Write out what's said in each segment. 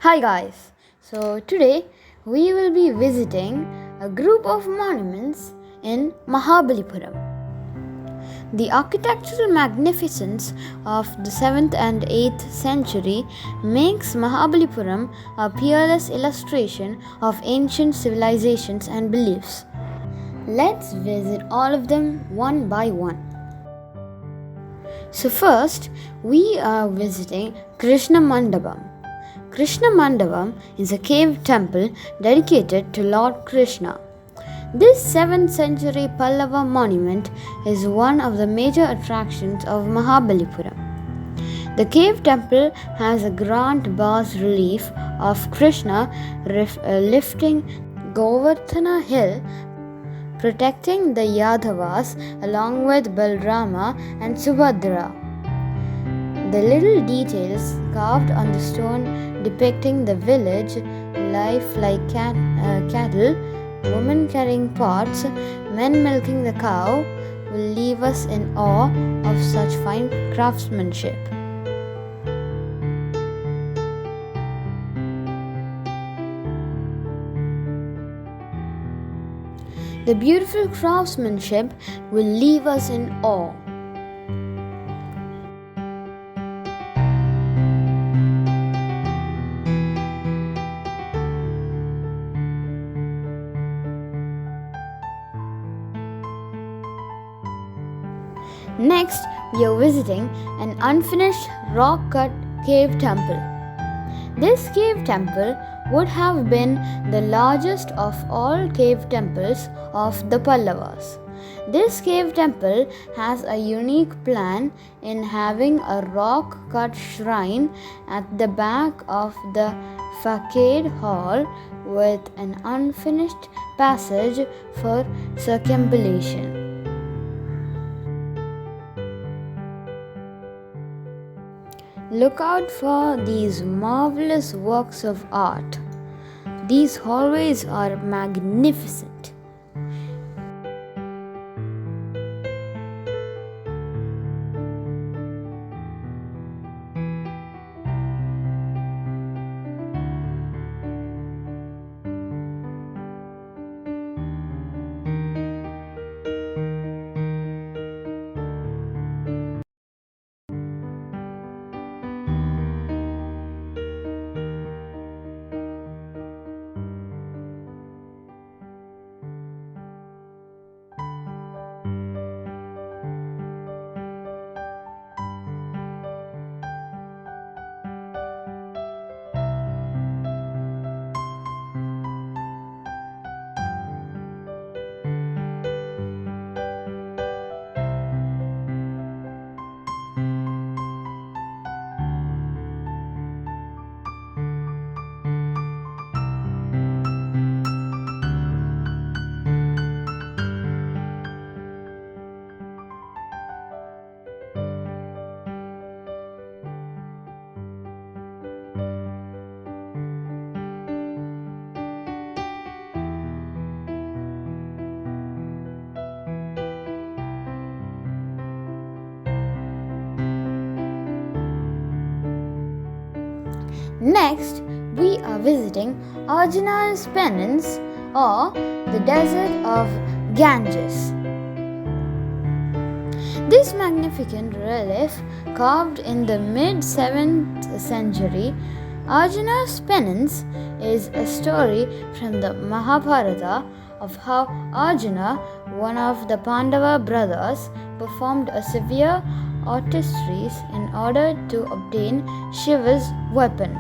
Hi guys, so today we will be visiting a group of monuments in Mahabalipuram. The architectural magnificence of the 7th and 8th century makes Mahabalipuram a peerless illustration of ancient civilizations and beliefs. Let's visit all of them one by one. So first, we are visiting Krishna Mandapam. Krishna Mandapam is a cave temple dedicated to Lord Krishna. This 7th century Pallava monument is one of the major attractions of Mahabalipuram. The cave temple has a grand bas relief of Krishna lifting Govardhana hill, protecting the Yadavas along with Balrama and Subhadra. The little details carved on the stone depicting the village life like cattle, women carrying pots, men milking the cow will leave us in awe of such fine craftsmanship. The beautiful craftsmanship will leave us in awe. Next, we are visiting an unfinished rock-cut cave temple. This cave temple would have been the largest of all cave temples of the Pallavas. This cave temple has a unique plan in having a rock-cut shrine at the back of the facade hall with an unfinished passage for circumambulation. Look out for these marvelous works of art. These hallways are magnificent. Next, we are visiting Arjuna's Penance or the desert of Ganges. This magnificent relief, carved in the mid-7th century, Arjuna's Penance, is a story from the Mahabharata of how Arjuna, one of the Pandava brothers, performed a severe artistries in order to obtain Shiva's weapon.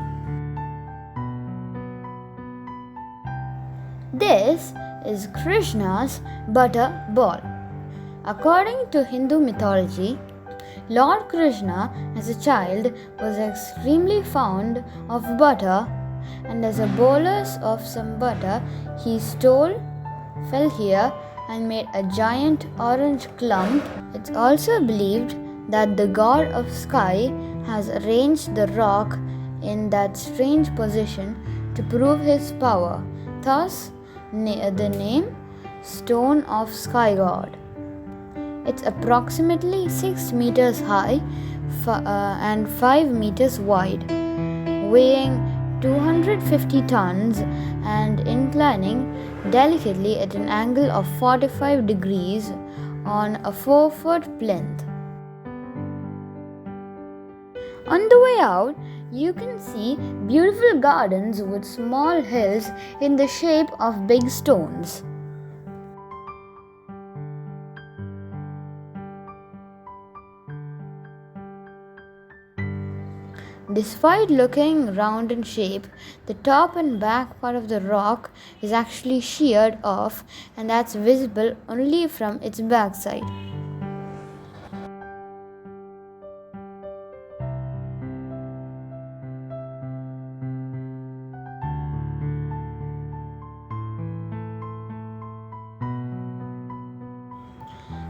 This is Krishna's butter ball. According to Hindu mythology, Lord Krishna as a child was extremely fond of butter, and as a bolus of some butter he stole, fell here and made a giant orange clump. It's also believed that the god of sky has arranged the rock in that strange position to prove his power. Thus, the name Stone of Sky God. It's approximately 6 meters high and 5 meters wide, weighing 250 tons and inclining delicately at an angle of 45 degrees on a 4-foot plinth. On the way out, you can see beautiful gardens with small hills in the shape of big stones. Despite looking round in shape, the top and back part of the rock is actually sheared off, and that's visible only from its backside.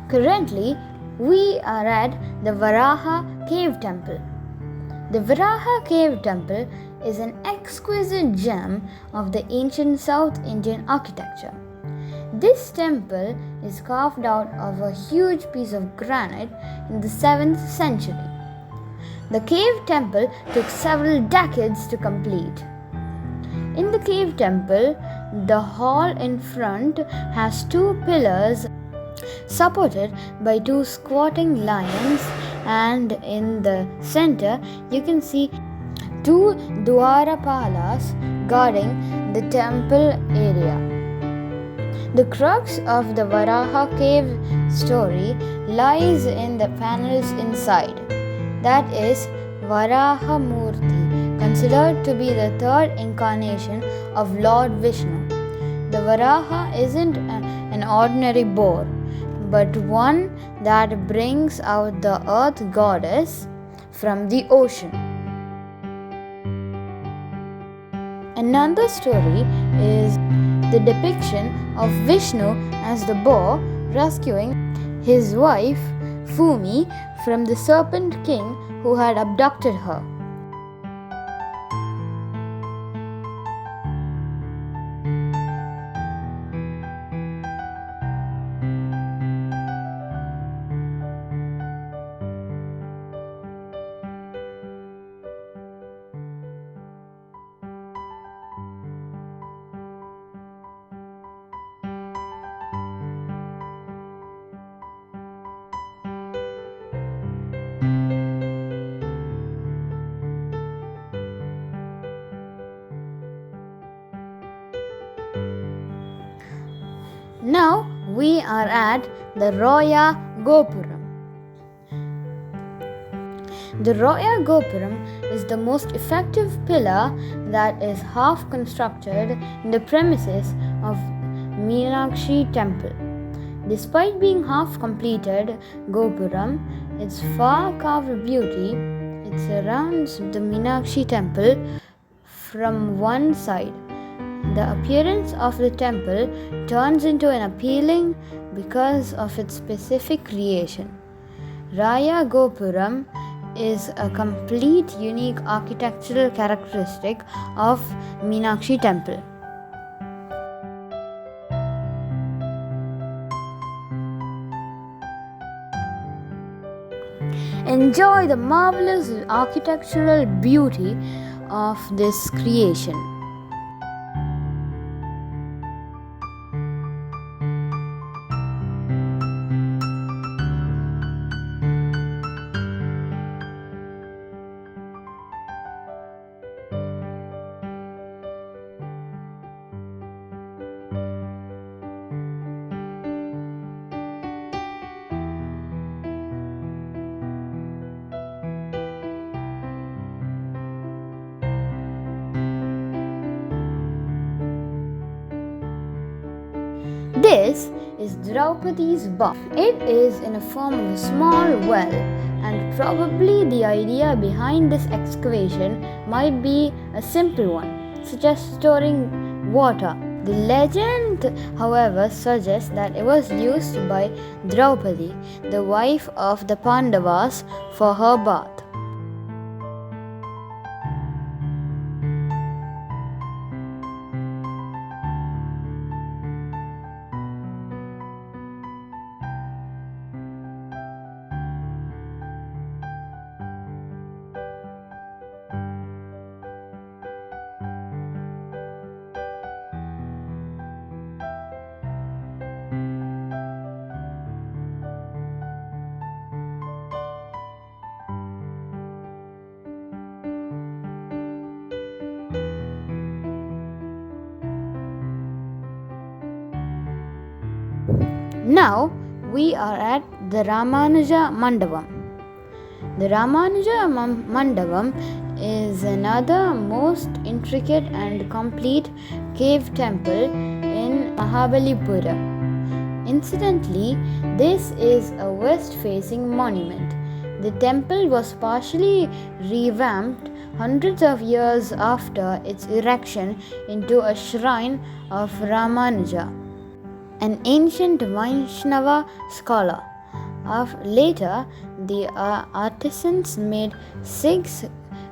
Currently, we are at the Varaha Cave Temple. The Varaha Cave Temple is an exquisite gem of the ancient South Indian architecture. This temple is carved out of a huge piece of granite in the 7th century. The cave temple took several decades to complete. In the cave temple, the hall in front has 2 pillars supported by 2 squatting lions, and in the center you can see 2 Dwarapalas guarding the temple area. The crux of the Varaha cave story lies in the panels inside. That is Varaha Murti, considered to be the 3rd incarnation of Lord Vishnu. The Varaha isn't an ordinary boar, but one that brings out the earth goddess from the ocean. Another story is the depiction of Vishnu as the boar rescuing his wife Fumi from the serpent king who had abducted her. Now we are at the Rajagopuram. The Rajagopuram is the most effective pillar that is half constructed in the premises of Meenakshi Temple. Despite being half completed, Gopuram, its far carved beauty, it surrounds the Meenakshi Temple from one side. The appearance of the temple turns into an appealing because of its specific creation. Rajagopuram is a complete unique architectural characteristic of Meenakshi Temple. Enjoy the marvelous architectural beauty of this creation. This is Draupadi's bath. It is in a form of a small well, and probably the idea behind this excavation might be a simple one, such as storing water. The legend, however, suggests that it was used by Draupadi, the wife of the Pandavas, for her bath. Now we are at the Ramanuja Mandapam. The Ramanuja Mandapam is another most intricate and complete cave temple in Mahabalipuram. Incidentally, this is a west-facing monument. The temple was partially revamped hundreds of years after its erection into a shrine of Ramanuja, an ancient Vaishnava scholar. Later, the artisans made 6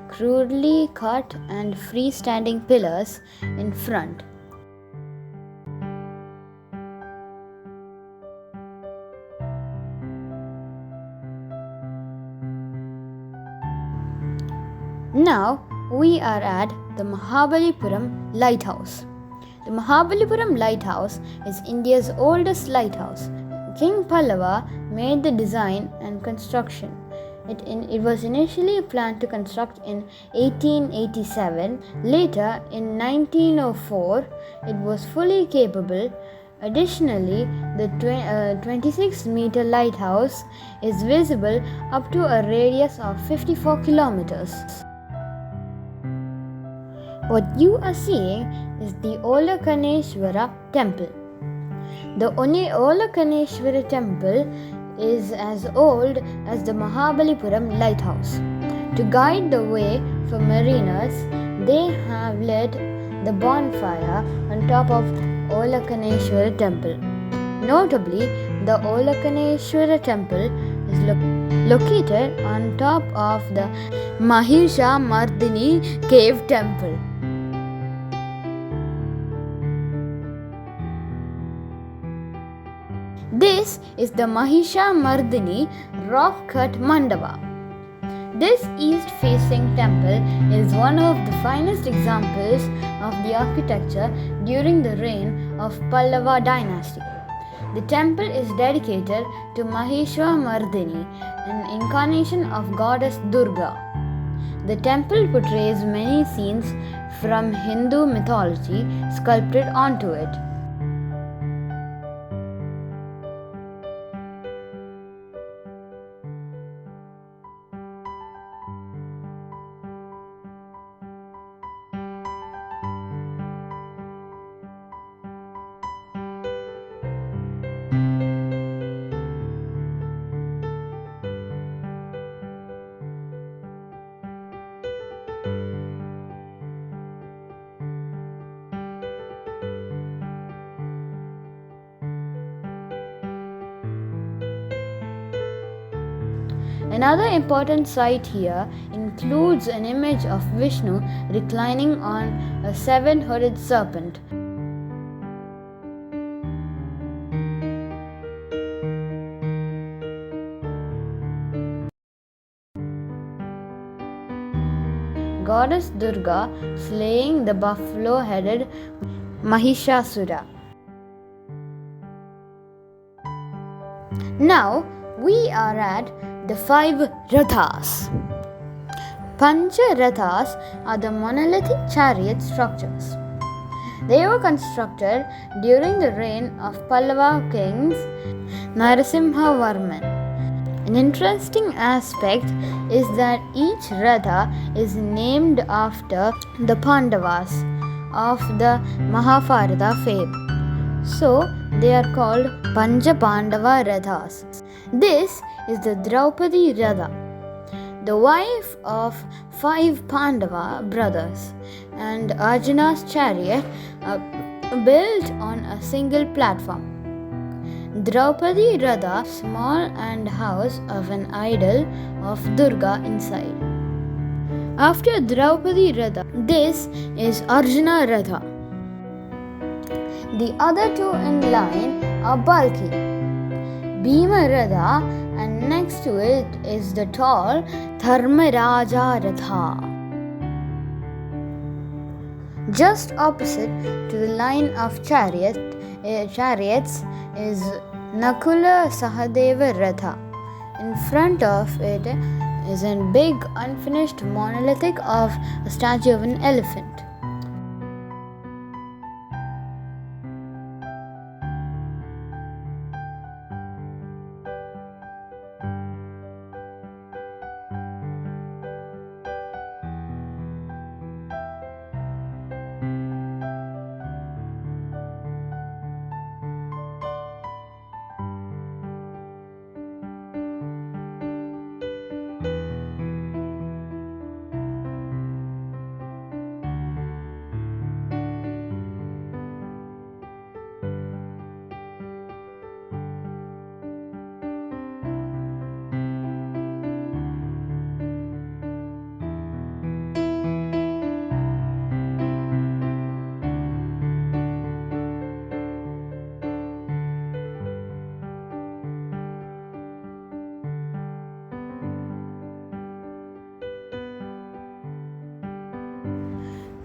crudely cut and freestanding pillars in front. Now we are at the Mahabalipuram Lighthouse. The Mahabalipuram Lighthouse is India's oldest lighthouse. King Pallava made the design and construction. It was initially planned to construct in 1887. Later, in 1904, it was fully capable. Additionally, the 26-meter lighthouse is visible up to a radius of 54 kilometers. What you are seeing is the Olakaneshwara Temple. The Olakaneshwara Temple is as old as the Mahabalipuram Lighthouse. To guide the way for mariners, they have lit the bonfire on top of Olakaneshwara Temple. Notably, the Olakaneshwara Temple is located on top of the Mahishamardini Cave Temple. This is the Mahishamardini rock-cut mandapa. This east-facing temple is one of the finest examples of the architecture during the reign of Pallava dynasty. The temple is dedicated to Mahishamardini, an incarnation of goddess Durga. The temple portrays many scenes from Hindu mythology sculpted onto it. Another important site here includes an image of Vishnu reclining on a 7-hooded serpent. Goddess Durga slaying the buffalo-headed Mahishasura. Now we are at the 5 Rathas. Pancha Rathas are the monolithic chariot structures. They were constructed during the reign of Pallava kings Narasimhavarman. An interesting aspect is that each Ratha is named after the Pandavas of the Mahabharata fame. So they are called Pancha Pandava Rathas. This is the Draupadi Ratha, the wife of 5 Pandava brothers, and Arjuna's chariot built on a single platform. Draupadi Ratha, small and house of an idol of Durga inside. After Draupadi Ratha, this is Arjuna Ratha. The other 2 in line are bulky. Bhima Ratha, and next to it is the tall Dharmaraja Ratha. Just opposite to the line of chariots is Nakula Sahadeva Ratha. In front of it is a big unfinished monolithic of a statue of an elephant.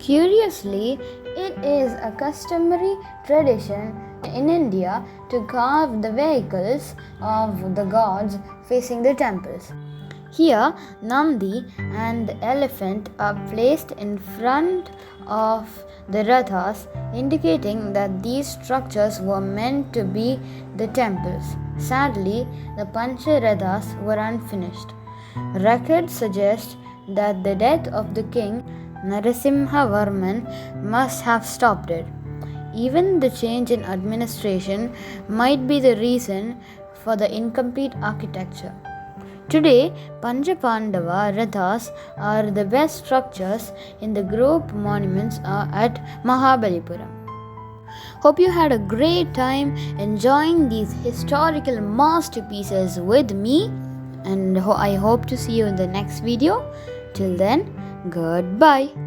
Curiously, it is a customary tradition in India to carve the vehicles of the gods facing the temples. Here, Nandi and the elephant are placed in front of the rathas, indicating that these structures were meant to be the temples. Sadly, the Pancha Rathas were unfinished. Records suggest that the death of the king Narasimhavarman must have stopped it. Even the change in administration might be the reason for the incomplete architecture. Today, Pancha-Pandava Rathas are the best structures in the group monuments at Mahabalipuram. Hope you had a great time enjoying these historical masterpieces with me, and I hope to see you in the next video. Till then, goodbye.